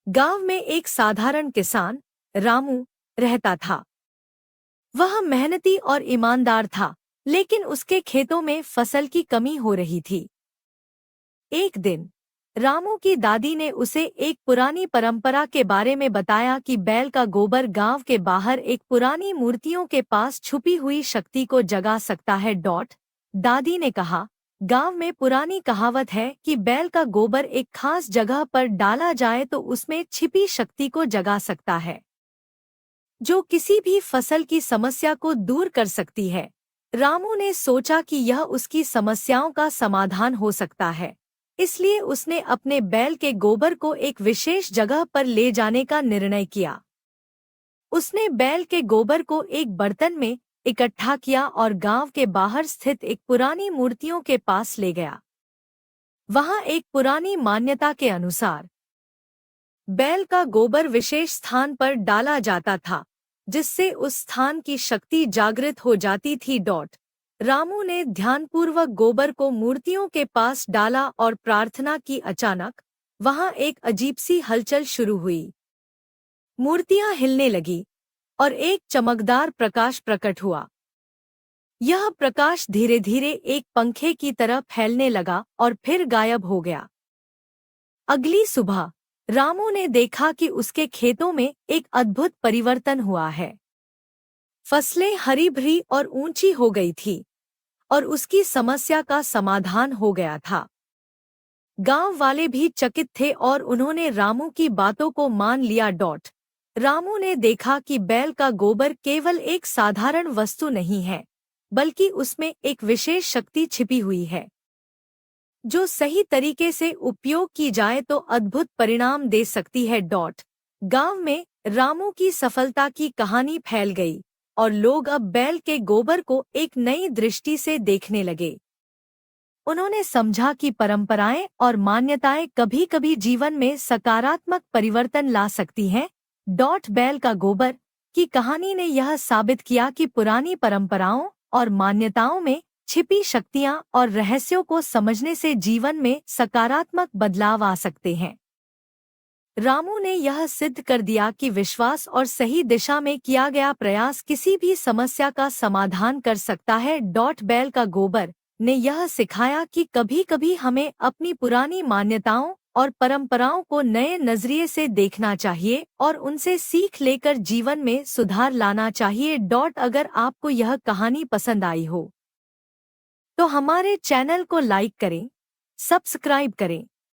गांव में एक साधारण किसान रामू रहता था। वह मेहनती और ईमानदार था, लेकिन उसके खेतों में फसल की कमी हो रही थी। एक दिन रामू की दादी ने उसे एक पुरानी परंपरा के बारे में बताया कि बैल का गोबर गांव के बाहर एक पुरानी मूर्तियों के पास छुपी हुई शक्ति को जगा सकता है। दादी ने कहा, गांव में पुरानी कहावत है कि बैल का गोबर एक खास जगह पर डाला जाए तो उसमें छिपी शक्ति को जगा सकता है, जो किसी भी फसल की समस्या को दूर कर सकती है। रामू ने सोचा कि यह उसकी समस्याओं का समाधान हो सकता है, इसलिए उसने अपने बैल के गोबर को एक विशेष जगह पर ले जाने का निर्णय किया। उसने बैल के गोबर को एक बर्तन में इकट्ठा किया और गांव के बाहर स्थित एक पुरानी मूर्तियों के पास ले गया। वहां एक पुरानी मान्यता के अनुसार बैल का गोबर विशेष स्थान पर डाला जाता था, जिससे उस स्थान की शक्ति जागृत हो जाती थी। रामू ने ध्यानपूर्वक गोबर को मूर्तियों के पास डाला और प्रार्थना की। अचानक वहां एक अजीब सी हलचल शुरू हुई। मूर्तियां हिलने लगी और एक चमकदार प्रकाश प्रकट हुआ। यह प्रकाश धीरे धीरे एक पंखे की तरह फैलने लगा और फिर गायब हो गया। अगली सुबह रामू ने देखा कि उसके खेतों में एक अद्भुत परिवर्तन हुआ है। फसलें हरी भरी और ऊंची हो गई थी और उसकी समस्या का समाधान हो गया था। गांव वाले भी चकित थे और उन्होंने रामू की बातों को मान लिया। रामू ने देखा कि बैल का गोबर केवल एक साधारण वस्तु नहीं है, बल्कि उसमें एक विशेष शक्ति छिपी हुई है, जो सही तरीके से उपयोग की जाए तो अद्भुत परिणाम दे सकती है। गांव में रामू की सफलता की कहानी फैल गई और लोग अब बैल के गोबर को एक नई दृष्टि से देखने लगे। उन्होंने समझा कि परंपराएं और मान्यताएं कभी-कभी जीवन में सकारात्मक परिवर्तन ला सकती हैं। बैल का गोबर की कहानी ने यह साबित किया कि पुरानी परंपराओं और मान्यताओं में छिपी शक्तियां और रहस्यों को समझने से जीवन में सकारात्मक बदलाव आ सकते हैं। रामू ने यह सिद्ध कर दिया कि विश्वास और सही दिशा में किया गया प्रयास किसी भी समस्या का समाधान कर सकता है। बैल का गोबर ने यह सिखाया कि कभी-कभी हमें अपनी पुरानी मान्यताओं और परंपराओं को नए नजरिए से देखना चाहिए और उनसे सीख लेकर जीवन में सुधार लाना चाहिए। अगर आपको यह कहानी पसंद आई हो तो हमारे चैनल को लाइक करें, सब्सक्राइब करें